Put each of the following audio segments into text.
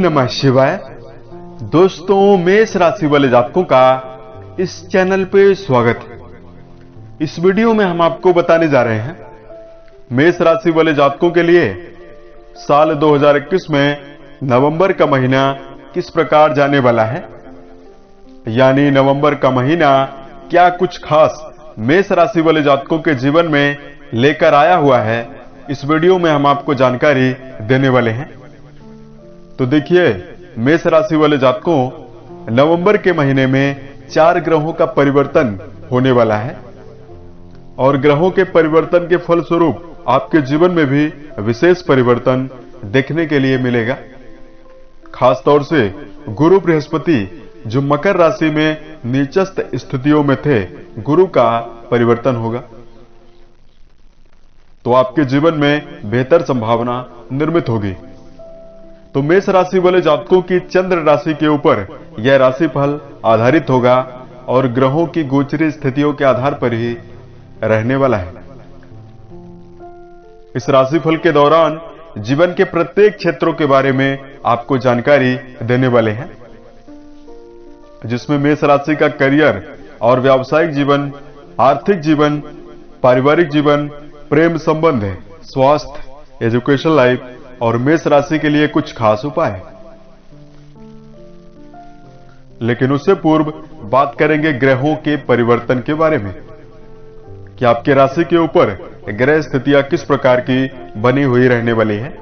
नमः शिवाय। दोस्तों, मेष राशि वाले जातकों का इस चैनल पे स्वागत है। इस वीडियो में हम आपको बताने जा रहे हैं मेष राशि वाले जातकों के लिए साल 2021 में नवंबर का महीना किस प्रकार जाने वाला है। यानी नवंबर का महीना क्या कुछ खास मेष राशि वाले जातकों के जीवन में लेकर आया हुआ है, इस वीडियो में हम आपको जानकारी देने वाले हैं। तो देखिए, मेष राशि वाले जातकों, नवंबर के महीने में 4 ग्रहों का परिवर्तन होने वाला है और ग्रहों के परिवर्तन के फलस्वरूप आपके जीवन में भी विशेष परिवर्तन देखने के लिए मिलेगा। खास तौर से गुरु बृहस्पति जो मकर राशि में नीचस्थ स्थितियों में थे, गुरु का परिवर्तन होगा तो आपके जीवन में बेहतर संभावना निर्मित होगी। तो मेष राशि वाले जातकों की चंद्र राशि के ऊपर यह राशिफल आधारित होगा और ग्रहों की गोचरी स्थितियों के आधार पर ही रहने वाला है। इस राशिफल के दौरान जीवन के प्रत्येक क्षेत्रों के बारे में आपको जानकारी देने वाले हैं, जिसमें मेष राशि का करियर और व्यावसायिक जीवन, आर्थिक जीवन, पारिवारिक जीवन, प्रेम संबंध, स्वास्थ्य, एजुकेशन लाइफ और मेष राशि के लिए कुछ खास उपाय। लेकिन उससे पूर्व बात करेंगे ग्रहों के परिवर्तन के बारे में कि आपके राशि के ऊपर ग्रह स्थितियां किस प्रकार की बनी हुई रहने वाली है।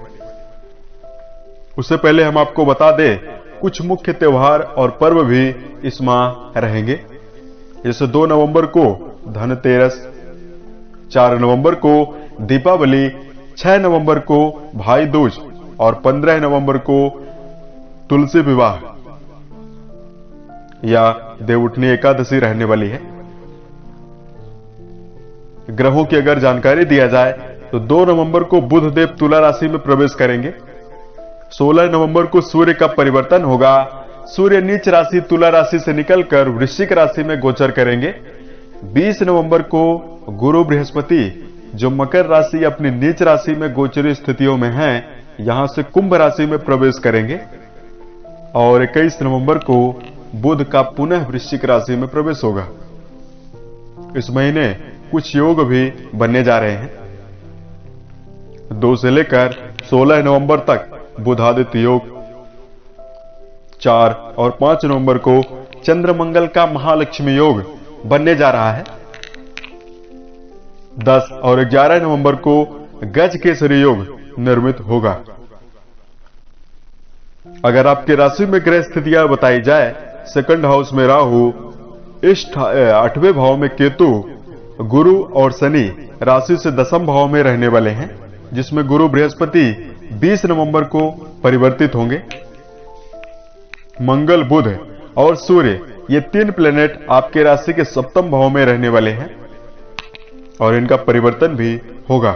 उससे पहले हम आपको बता दें, कुछ मुख्य त्योहार और पर्व भी इस माह रहेंगे। जैसे 2 नवंबर को धनतेरस, 4 नवंबर को दीपावली, 6 नवंबर को भाई दूज और 15 नवंबर को तुलसी विवाह या देवउठनी एकादशी रहने वाली है। ग्रहों की अगर जानकारी दिया जाए तो 2 नवंबर को बुध देव तुला राशि में प्रवेश करेंगे। 16 नवंबर को सूर्य का परिवर्तन होगा। सूर्य नीच राशि तुला राशि से निकलकर वृश्चिक राशि में गोचर करेंगे। 20 नवंबर को गुरु बृहस्पति जो मकर राशि अपनी नीच राशि में गोचरी स्थितियों में हैं, यहां से कुंभ राशि में प्रवेश करेंगे और 21 नवंबर को बुध का पुनः वृश्चिक राशि में प्रवेश होगा। इस महीने कुछ योग भी बनने जा रहे हैं। 2 से लेकर 16 नवंबर तक बुधादित्य योग, 4 और 5 नवंबर को चंद्र मंगल का महालक्ष्मी योग बनने जा रहा है। 10 और 11 नवंबर को गज केसरी योग निर्मित होगा। अगर आपके राशि में ग्रह स्थितियां बताई जाए, सेकंड हाउस में राहु, 8वें भाव में केतु, गुरु और शनि राशि से 10वें भाव में रहने वाले हैं, जिसमें गुरु बृहस्पति 20 नवंबर को परिवर्तित होंगे। मंगल, बुध और सूर्य ये 3 प्लेनेट आपके राशि के 7वें भाव में रहने वाले हैं और इनका परिवर्तन भी होगा।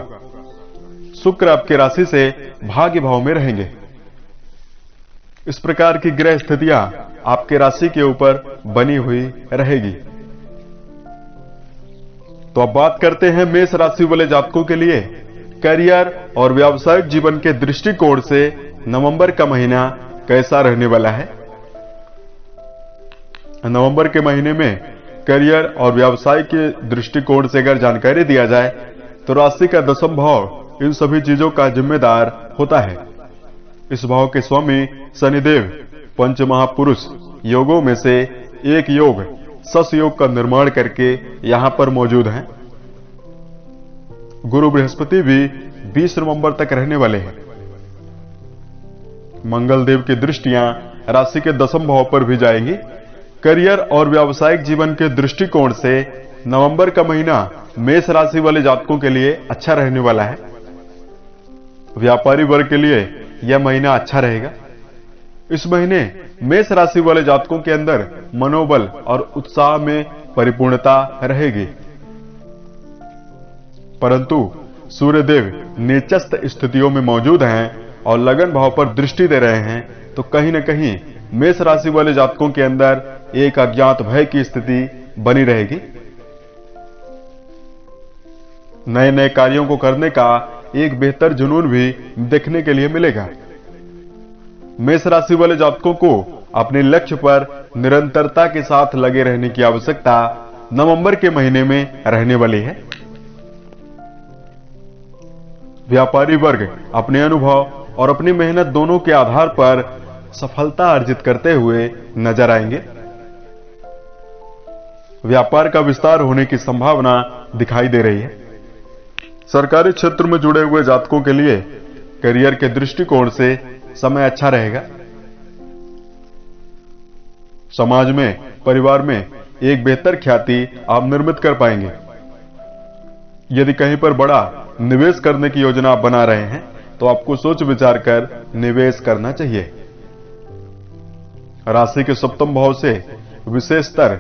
शुक्र आपके राशि से भाग्य भाव में रहेंगे। इस प्रकार की ग्रह स्थितियां आपके राशि के ऊपर बनी हुई रहेगी। तो अब बात करते हैं मेष राशि वाले जातकों के लिए करियर और व्यावसायिक जीवन के दृष्टिकोण से नवंबर का महीना कैसा रहने वाला है। नवंबर के महीने में करियर और व्यवसाय के दृष्टिकोण से अगर जानकारी दिया जाए तो राशि का 10वां भाव इन सभी चीजों का जिम्मेदार होता है। इस भाव के स्वामी शनिदेव पंच महापुरुष योगों में से एक योग सस योग का निर्माण करके यहां पर मौजूद हैं। गुरु बृहस्पति भी 20 नवंबर तक रहने वाले हैं। मंगल देव की दृष्टियां राशि के 10वें भाव पर भी जाएंगी। करियर और व्यावसायिक जीवन के दृष्टिकोण से नवंबर का महीना मेष राशि वाले जातकों के लिए अच्छा रहने वाला है। व्यापारी वर्ग के लिए यह महीना अच्छा रहेगा। इस महीने मेष राशि वाले जातकों के अंदर मनोबल और उत्साह में परिपूर्णता रहेगी, परंतु सूर्यदेव नीचस्थ स्थितियों में मौजूद हैं और लगन भाव पर दृष्टि दे रहे हैं, तो कहीं न कहीं मेष राशि वाले जातकों के अंदर एक अज्ञात भय की स्थिति बनी रहेगी। नए नए कार्यों को करने का एक बेहतर जुनून भी देखने के लिए मिलेगा। मेष राशि वाले जातकों को अपने लक्ष्य पर निरंतरता के साथ लगे रहने की आवश्यकता नवंबर के महीने में रहने वाली है। व्यापारी वर्ग अपने अनुभव और अपनी मेहनत दोनों के आधार पर सफलता अर्जित करते हुए नजर आएंगे। व्यापार का विस्तार होने की संभावना दिखाई दे रही है। सरकारी क्षेत्र में जुड़े हुए जातकों के लिए करियर के दृष्टिकोण से समय अच्छा रहेगा। समाज में, परिवार में एक बेहतर ख्याति आप निर्मित कर पाएंगे। यदि कहीं पर बड़ा निवेश करने की योजना आप बना रहे हैं तो आपको सोच विचार कर निवेश करना चाहिए। राशि के सप्तम भाव से विशेषतर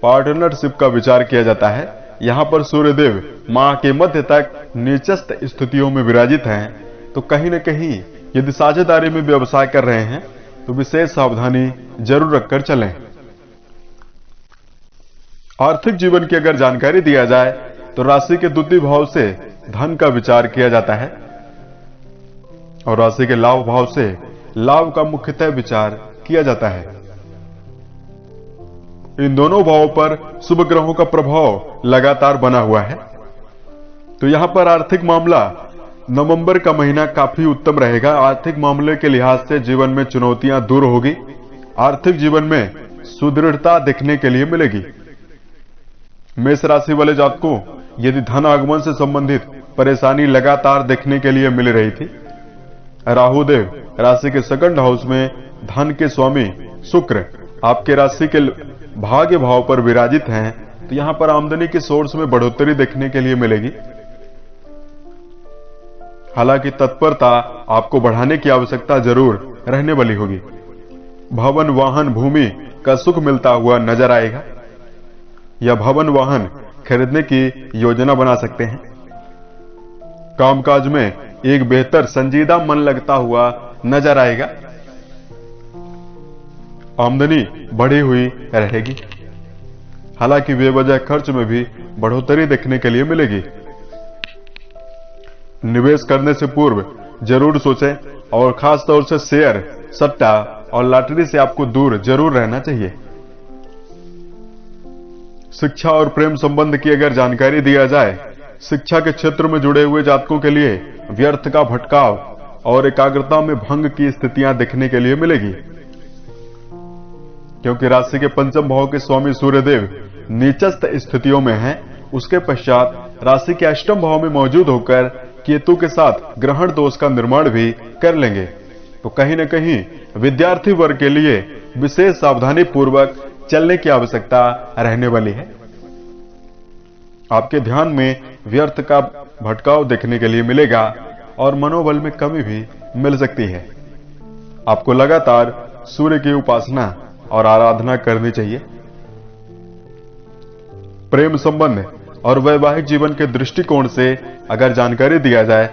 पार्टनरशिप का विचार किया जाता है। यहां पर सूर्यदेव माह के मध्य तक नीचस्थ स्थितियों में विराजित हैं, तो कहीं न कहीं यदि साझेदारी में व्यवसाय कर रहे हैं तो विशेष सावधानी जरूर रखकर चलें। आर्थिक जीवन की अगर जानकारी दिया जाए तो राशि के द्वितीय भाव से धन का विचार किया जाता है और राशि के लाभ भाव से लाभ का मुख्यतः विचार किया जाता है। इन दोनों भावों पर शुभ ग्रहों का प्रभाव लगातार बना हुआ है, तो यहां पर आर्थिक मामला नवंबर का महीना काफी उत्तम रहेगा। आर्थिक मामले के लिहाज से जीवन में चुनौतियां दूर होगी। आर्थिक जीवन में सुदृढ़ता देखने के लिए मिलेगी। मेष राशि वाले जातकों यदि धन आगमन से संबंधित परेशानी लगातार देखने के लिए मिल रही थी, राहु देव राशि के सेकंड हाउस में धन के स्वामी शुक्र आपके राशि के भाग्य भाव पर विराजित हैं, तो यहां पर आमदनी के सोर्स में बढ़ोतरी देखने के लिए मिलेगी। हालांकि तत्परता आपको बढ़ाने की आवश्यकता जरूर रहने वाली होगी। भवन, वाहन, भूमि का सुख मिलता हुआ नजर आएगा या भवन, वाहन खरीदने की योजना बना सकते हैं। कामकाज में एक बेहतर संजीदा मन लगता हुआ नजर आएगा। आमदनी बढ़ी हुई रहेगी, हालांकि बेवजह खर्च में भी बढ़ोतरी देखने के लिए मिलेगी। निवेश करने से पूर्व जरूर सोचें और खास तौर से शेयर, सट्टा और लॉटरी से आपको दूर जरूर रहना चाहिए। शिक्षा और प्रेम संबंध की अगर जानकारी दिया जाए, शिक्षा के क्षेत्र में जुड़े हुए जातकों के लिए व्यर्थ का भटकाव और एकाग्रता में भंग की स्थितियां देखने के लिए मिलेगी, क्योंकि राशि के पंचम भाव के स्वामी सूर्यदेव नीचस्थ स्थितियों में हैं। उसके पश्चात राशि के अष्टम भाव में मौजूद होकर केतु के साथ ग्रहण दोष का निर्माण भी कर लेंगे, तो कहीं न कहीं विद्यार्थी वर्ग के लिए विशेष सावधानी पूर्वक चलने की आवश्यकता रहने वाली है। आपके ध्यान में व्यर्थ का भटकाव देखने के लिए मिलेगा और मनोबल में कमी भी मिल सकती है। आपको लगातार सूर्य की उपासना और आराधना करनी चाहिए। प्रेम संबंध और वैवाहिक जीवन के दृष्टिकोण से अगर जानकारी दिया जाए,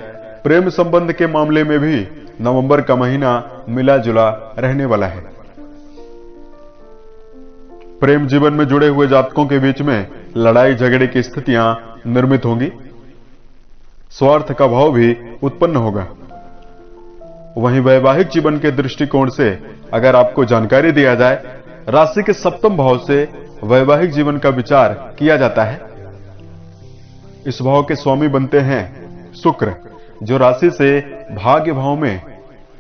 प्रेम संबंध के मामले में भी नवंबर का महीना मिला जुला रहने वाला है। प्रेम जीवन में जुड़े हुए जातकों के बीच में लड़ाई झगड़े की स्थितियां निर्मित होंगी। स्वार्थ का भाव भी उत्पन्न होगा। वहीं वैवाहिक जीवन के दृष्टिकोण से अगर आपको जानकारी दिया जाए, राशि के सप्तम भाव से वैवाहिक जीवन का विचार किया जाता है। इस भाव के स्वामी बनते हैं शुक्र, जो राशि से भाग्य भाव में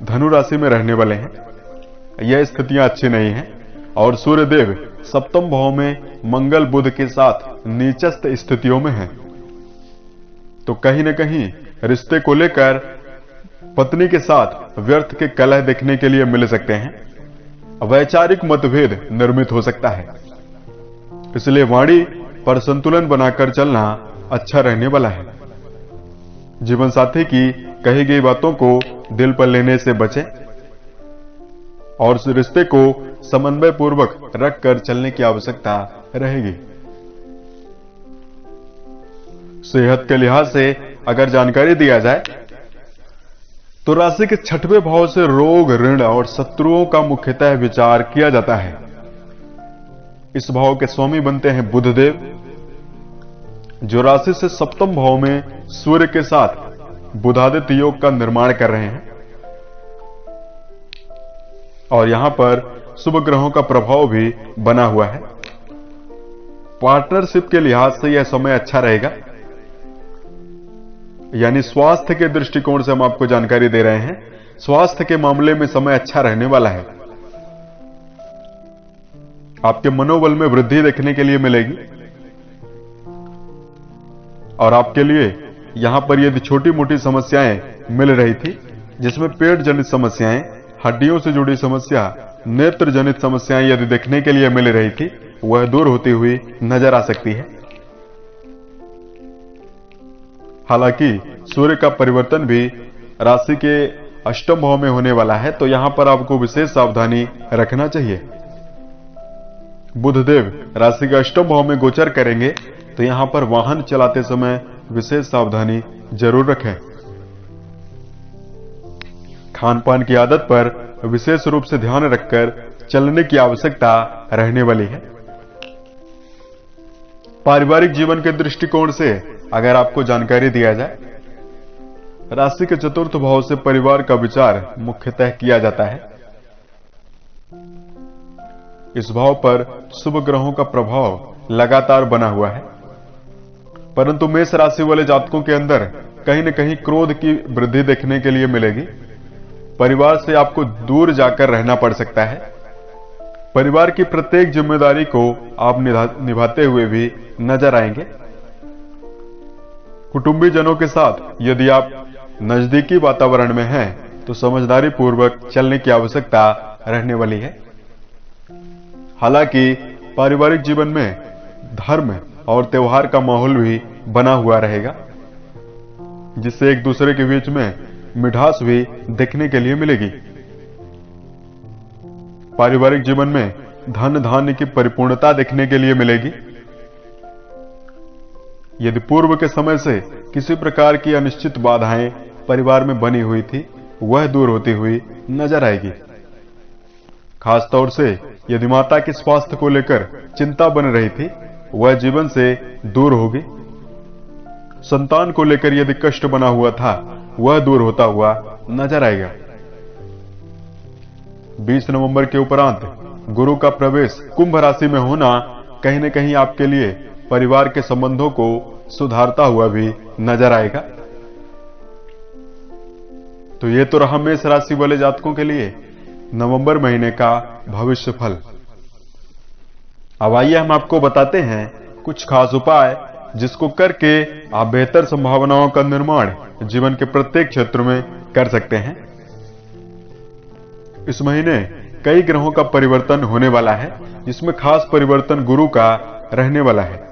धनु राशि में रहने वाले हैं। यह स्थितियां अच्छी नहीं हैं और सूर्यदेव सप्तम भाव में मंगल बुध के साथ नीचस्थ स्थितियों में हैं, तो कहीं न कहीं रिश्ते को लेकर पत्नी के साथ व्यर्थ के कलह देखने के लिए मिल सकते हैं। वैचारिक मतभेद निर्मित हो सकता है, इसलिए वाणी पर संतुलन बनाकर चलना अच्छा रहने वाला है। जीवन साथी की कही गई बातों को दिल पर लेने से बचें और उस रिश्ते को समन्वय पूर्वक रखकर चलने की आवश्यकता रहेगी। सेहत के लिहाज से अगर जानकारी दिया जाए तो राशि के छठवें भाव से रोग, ऋण और शत्रुओं का मुख्यतः विचार किया जाता है। इस भाव के स्वामी बनते हैं बुधदेव, जो राशि से सप्तम भाव में सूर्य के साथ बुधादित्य योग का निर्माण कर रहे हैं। और यहां पर शुभ ग्रहों का प्रभाव भी बना हुआ है। पार्टनरशिप के लिहाज से यह समय अच्छा रहेगा, यानी स्वास्थ्य के दृष्टिकोण से हम आपको जानकारी दे रहे हैं। स्वास्थ्य के मामले में समय अच्छा रहने वाला है। आपके मनोबल में वृद्धि देखने के लिए मिलेगी और आपके लिए यहां पर यदि छोटी मोटी समस्याएं मिल रही थी, जिसमें पेट जनित समस्याएं, हड्डियों से जुड़ी समस्या, नेत्र जनित समस्याएं यदि देखने के लिए मिल रही थी, वह दूर होती हुई नजर आ सकती है। हालांकि सूर्य का परिवर्तन भी राशि के अष्टम भाव में होने वाला है, तो यहां पर आपको विशेष सावधानी रखना चाहिए। बुधदेव राशि के अष्टम भाव में गोचर करेंगे, तो यहां पर वाहन चलाते समय विशेष सावधानी जरूर रखें। खान पान की आदत पर विशेष रूप से ध्यान रखकर चलने की आवश्यकता रहने वाली है। पारिवारिक जीवन के दृष्टिकोण से अगर आपको जानकारी दिया जाए, राशि के चतुर्थ भाव से परिवार का विचार मुख्यतः किया जाता है। इस भाव पर शुभ ग्रहों का प्रभाव लगातार बना हुआ है, परंतु मेष राशि वाले जातकों के अंदर कहीं न कहीं क्रोध की वृद्धि देखने के लिए मिलेगी। परिवार से आपको दूर जाकर रहना पड़ सकता है। परिवार की प्रत्येक जिम्मेदारी को आप निभाते हुए भी नजर आएंगे। कुटुंबी जनों के साथ यदि आप नजदीकी वातावरण में हैं, तो समझदारी पूर्वक चलने की आवश्यकता रहने वाली है। हालांकि पारिवारिक जीवन में धर्म और त्योहार का माहौल भी बना हुआ रहेगा, जिससे एक दूसरे के बीच में मिठास भी देखने के लिए मिलेगी। पारिवारिक जीवन में धन धान्य की परिपूर्णता देखने के लिए मिलेगी। यदि पूर्व के समय से किसी प्रकार की अनिश्चित बाधाएं परिवार में बनी हुई थी, वह दूर होती हुई नजर आएगी। खासतौर से यदि माता के स्वास्थ्य को लेकर चिंता बन रही थी, वह जीवन से दूर होगी। संतान को लेकर यदि कष्ट बना हुआ था, वह दूर होता हुआ नजर आएगा। 20 नवंबर के उपरांत गुरु का प्रवेश कुंभ राशि में होना कहीं न कहीं आपके लिए परिवार के संबंधों को सुधारता हुआ भी नजर आएगा। तो ये तो रहा मेष राशि वाले जातकों के लिए नवंबर महीने का भविष्य फल। अब आइए हम आपको बताते हैं कुछ खास उपाय, जिसको करके आप बेहतर संभावनाओं का निर्माण जीवन के प्रत्येक क्षेत्र में कर सकते हैं। इस महीने कई ग्रहों का परिवर्तन होने वाला है, जिसमें खास परिवर्तन गुरु का रहने वाला है।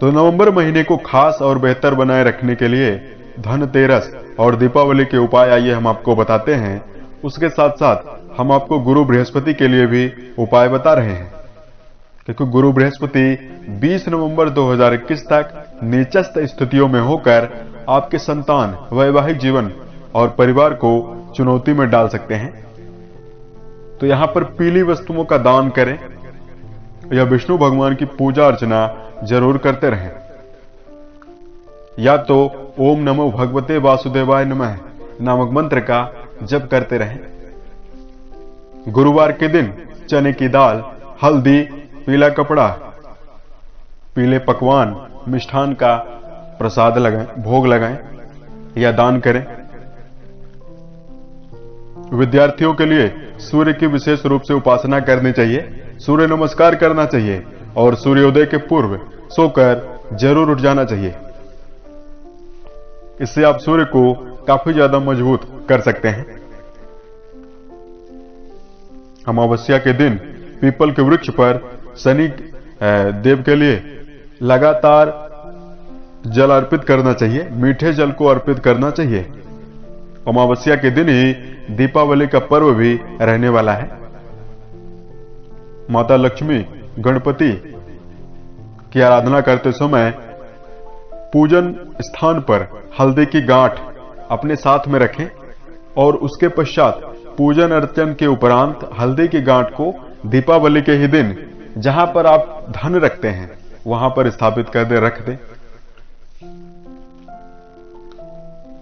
तो नवंबर महीने को खास और बेहतर बनाए रखने के लिए धनतेरस और दीपावली के उपाय आइए हम आपको बताते हैं। उसके साथ साथ हम आपको गुरु बृहस्पति के लिए भी उपाय बता रहे हैं, क्योंकि गुरु बृहस्पति 20 नवंबर 2021 तक नीचस्थ स्थितियों में होकर आपके संतान, वैवाहिक जीवन और परिवार को चुनौती में डाल सकते हैं। तो यहां पर पीली वस्तुओं का दान करें या विष्णु भगवान की पूजा अर्चना जरूर करते रहें, या तो ओम नमो भगवते वासुदेवाय नमः नामक मंत्र का जप करते रहें। गुरुवार के दिन चने की दाल, हल्दी, पीला कपड़ा, पीले पकवान, मिष्ठान का प्रसाद लगाएं, भोग लगाएं या दान करें। विद्यार्थियों के लिए सूर्य की विशेष रूप से उपासना करनी चाहिए, सूर्य नमस्कार करना चाहिए और सूर्योदय के पूर्व सोकर जरूर उठ जाना चाहिए। इससे आप सूर्य को काफी ज्यादा मजबूत कर सकते हैं। अमावस्या के दिन पीपल के वृक्ष पर शनि देव के लिए लगातार जल अर्पित करना चाहिए, मीठे जल को अर्पित करना चाहिए। अमावस्या के दिन ही दीपावली का पर्व भी रहने वाला है। माता लक्ष्मी, गणपति की आराधना करते समय पूजन स्थान पर हल्दी की गांठ अपने साथ में रखें और उसके पश्चात पूजन अर्चन के उपरांत हल्दी की गांठ को दीपावली के ही दिन जहां पर आप धन रखते हैं वहां पर स्थापित कर दे, रख दें।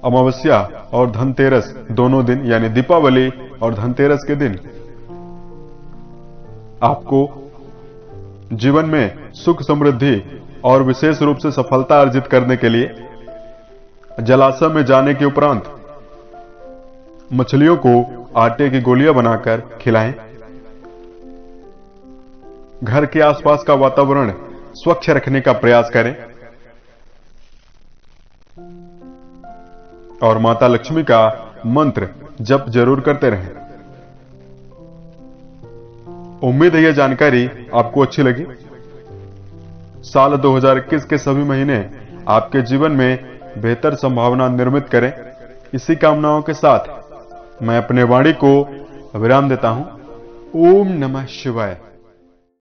अमावस्या और धनतेरस दोनों दिन, यानी दीपावली और धनतेरस के दिन आपको जीवन में सुख समृद्धि और विशेष रूप से सफलता अर्जित करने के लिए जलाशय में जाने के उपरांत मछलियों को आटे की गोलियां बनाकर खिलाएं। घर के आसपास का वातावरण स्वच्छ रखने का प्रयास करें और माता लक्ष्मी का मंत्र जप जरूर करते रहें। उम्मीद है यह जानकारी आपको अच्छी लगी। साल 2021 के सभी महीने आपके जीवन में बेहतर संभावना निर्मित करें। इसी कामनाओं के साथ मैं अपने वाणी को विराम देता हूं। ओम नमः शिवाय।